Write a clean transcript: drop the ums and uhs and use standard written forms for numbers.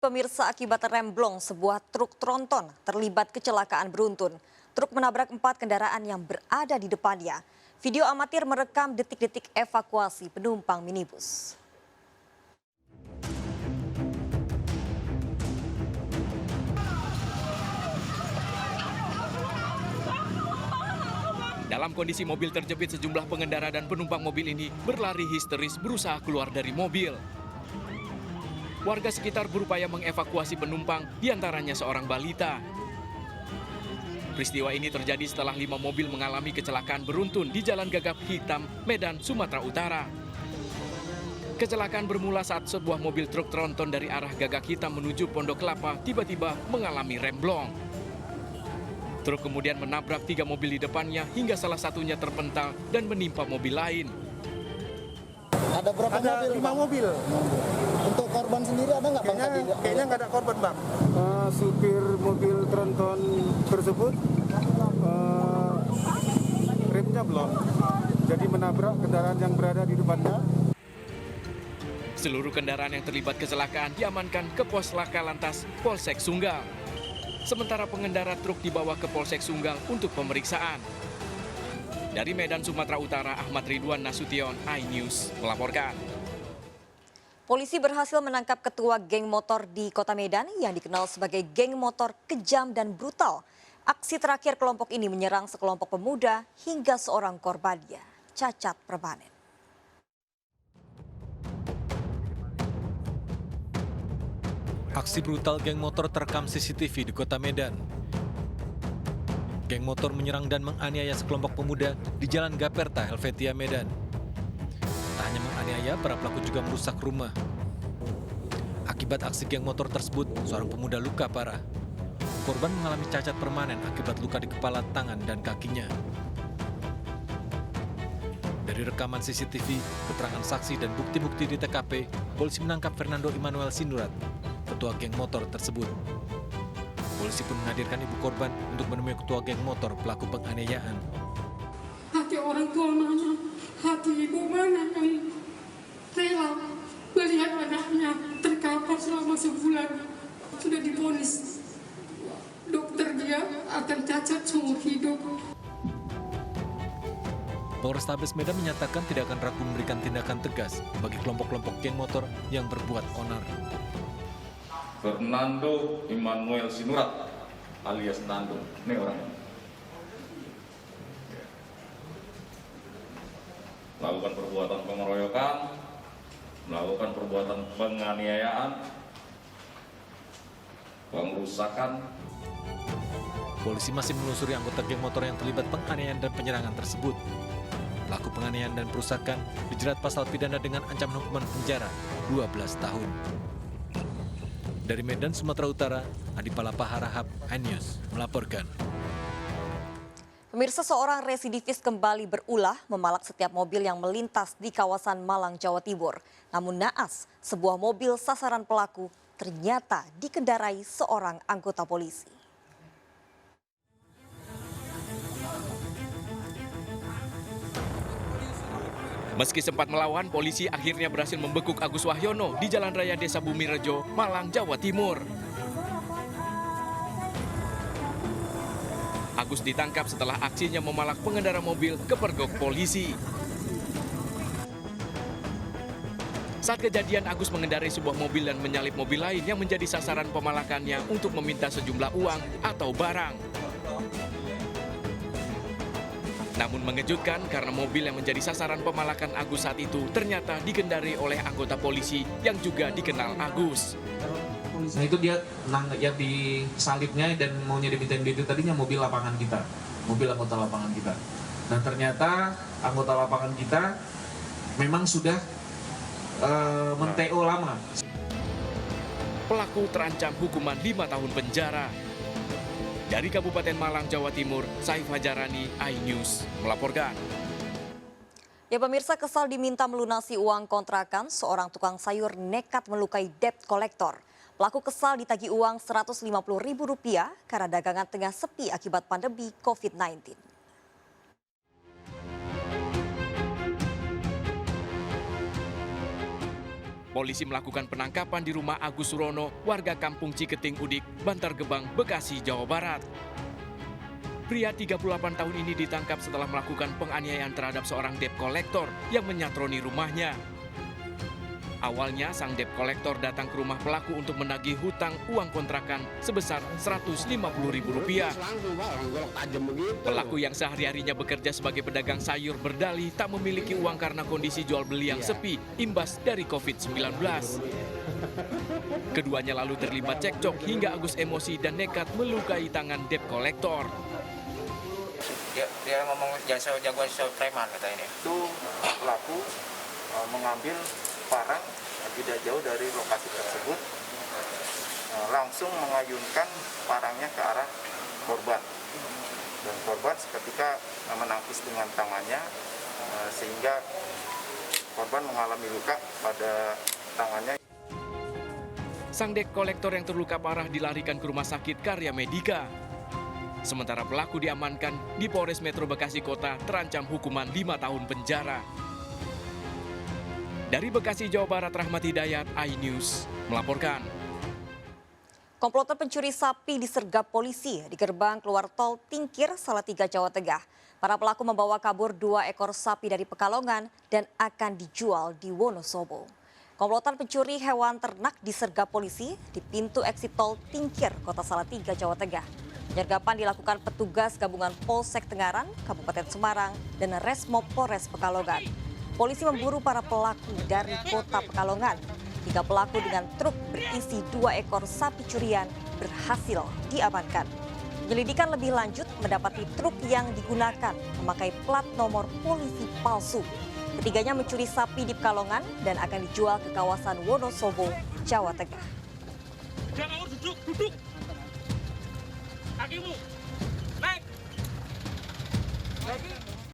Pemirsa, akibat remblong sebuah truk tronton terlibat kecelakaan beruntun. Truk menabrak 4 kendaraan yang berada di depannya. Video amatir merekam detik-detik evakuasi penumpang minibus. Dalam kondisi mobil terjepit, sejumlah pengendara dan penumpang mobil ini berlari histeris berusaha keluar dari mobil. Warga sekitar berupaya mengevakuasi penumpang, diantaranya seorang balita. Peristiwa ini terjadi setelah 5 mobil mengalami kecelakaan beruntun di Jalan Gagap Hitam, Medan, Sumatera Utara. Kecelakaan bermula saat sebuah mobil truk tronton dari arah Gagak Hitam menuju Pondok Kelapa tiba-tiba mengalami remblong. Truk kemudian menabrak 3 mobil di depannya hingga salah satunya terpental dan menimpa mobil lain. Ada berapa mobil? 5 mobil. Untuk korban sendiri ada nggak Bang? Kayaknya nggak ada korban Bang. Supir mobil tronton tersebut remnya belum, jadi menabrak kendaraan yang berada di depannya. Seluruh kendaraan yang terlibat kecelakaan diamankan ke pos Laka Lantas Polsek Sunggal. Sementara pengendara truk dibawa ke Polsek Sunggal untuk pemeriksaan. Dari Medan, Sumatera Utara, Ahmad Ridwan Nasution, iNews melaporkan. Polisi berhasil menangkap ketua geng motor di Kota Medan yang dikenal sebagai geng motor kejam dan brutal. Aksi terakhir kelompok ini menyerang sekelompok pemuda hingga seorang korbannya cacat permanen. Aksi brutal geng motor terekam CCTV di Kota Medan. Geng motor menyerang dan menganiaya sekelompok pemuda di Jalan Gaperta, Helvetia, Medan. Tak hanya menganiaya, para pelaku juga merusak rumah. Akibat aksi geng motor tersebut, seorang pemuda luka parah. Korban mengalami cacat permanen akibat luka di kepala, tangan, dan kakinya. Dari rekaman CCTV, keterangan saksi, dan bukti-bukti di TKP, polisi menangkap Fernando Emmanuel Sinurat, ketua geng motor tersebut. Polisi pun menghadirkan ibu korban untuk menemui ketua geng motor pelaku penganiayaan. Hati orang tua mana, hati ibu mana yang rela melihat anaknya terkapar selama sebulan. Sudah divonis dokter dia akan cacat seumur hidup. Polrestabes Medan menyatakan tidak akan ragu memberikan tindakan tegas bagi kelompok-kelompok geng motor yang berbuat onar. Fernando Emmanuel Sinurat alias Nando, ini orangnya. Melakukan perbuatan pengeroyokan, melakukan perbuatan penganiayaan, pengrusakan. Polisi masih menelusuri anggota geng motor yang terlibat penganiayaan dan penyerangan tersebut. Pelaku penganiayaan dan perusakan dijerat pasal pidana dengan ancaman hukuman penjara 12 tahun. Dari Medan, Sumatera Utara, Adi Palapa Harahap, iNews melaporkan. Pemirsa, seorang residivis kembali berulah memalak setiap mobil yang melintas di kawasan Malang, Jawa Timur. Namun naas, sebuah mobil sasaran pelaku ternyata dikendarai seorang anggota polisi. Meski sempat melawan, polisi akhirnya berhasil membekuk Agus Wahyono di Jalan Raya Desa Bumirejo, Malang, Jawa Timur. Agus ditangkap setelah aksinya memalak pengendara mobil kepergok polisi. Saat kejadian, Agus mengendarai sebuah mobil dan menyalip mobil lain yang menjadi sasaran pemalakannya untuk meminta sejumlah uang atau barang. Namun mengejutkan karena mobil yang menjadi sasaran pemalakan Agus saat itu ternyata dikendarai oleh anggota polisi yang juga dikenal Agus. Nah itu dia yang disalipnya dan maunya dimintain duit itu tadinya mobil lapangan kita, mobil anggota lapangan kita. Dan ternyata anggota lapangan kita memang sudah men-TO lama. Pelaku terancam hukuman 5 tahun penjara. Dari Kabupaten Malang, Jawa Timur, Saif Hajarani, iNews melaporkan. Ya pemirsa, kesal diminta melunasi uang kontrakan, seorang tukang sayur nekat melukai debt collector. Pelaku kesal ditagih uang Rp150.000 karena dagangan tengah sepi akibat pandemi COVID-19. Polisi melakukan penangkapan di rumah Agus Surono, warga kampung Ciketing Udik, Bantar Gebang, Bekasi, Jawa Barat. Pria 38 tahun ini ditangkap setelah melakukan penganiayaan terhadap seorang debt collector yang menyatroni rumahnya. Awalnya, sang debt collector datang ke rumah pelaku untuk menagih hutang uang kontrakan sebesar Rp150.000. Pelaku yang sehari-harinya bekerja sebagai pedagang sayur berdalih tak memiliki uang karena kondisi jual beli yang sepi imbas dari COVID-19. Keduanya lalu terlibat cekcok hingga Agus emosi dan nekat melukai tangan debt collector. Dia ngomong jagoan preman kata ini. Itu pelaku mengambil parang tidak jauh dari lokasi tersebut, langsung mengayunkan parangnya ke arah korban. Dan korban seketika menangkis dengan tangannya, sehingga korban mengalami luka pada tangannya. Sang debt collector yang terluka parah dilarikan ke rumah sakit Karya Medika. Sementara pelaku diamankan di Polres Metro Bekasi Kota terancam hukuman 5 tahun penjara. Dari Bekasi, Jawa Barat, Rahmat Hidayat, iNews melaporkan. Komplotan pencuri sapi disergap polisi di gerbang keluar tol Tingkir, Salatiga, Jawa Tengah. Para pelaku membawa kabur 2 ekor sapi dari Pekalongan dan akan dijual di Wonosobo. Komplotan pencuri hewan ternak disergap polisi di pintu eksit tol Tingkir, Kota Salatiga, Jawa Tengah. Penyergapan dilakukan petugas gabungan Polsek Tengaran, Kabupaten Semarang, dan Resmob Polres Pekalongan. Polisi memburu para pelaku dari Kota Pekalongan. 3 pelaku dengan truk berisi 2 ekor sapi curian berhasil diamankan. Penyelidikan lebih lanjut mendapati truk yang digunakan memakai plat nomor polisi palsu. Ketiganya mencuri sapi di Pekalongan dan akan dijual ke kawasan Wonosobo, Jawa Tengah. Jangan duduk. Kakimu, naik.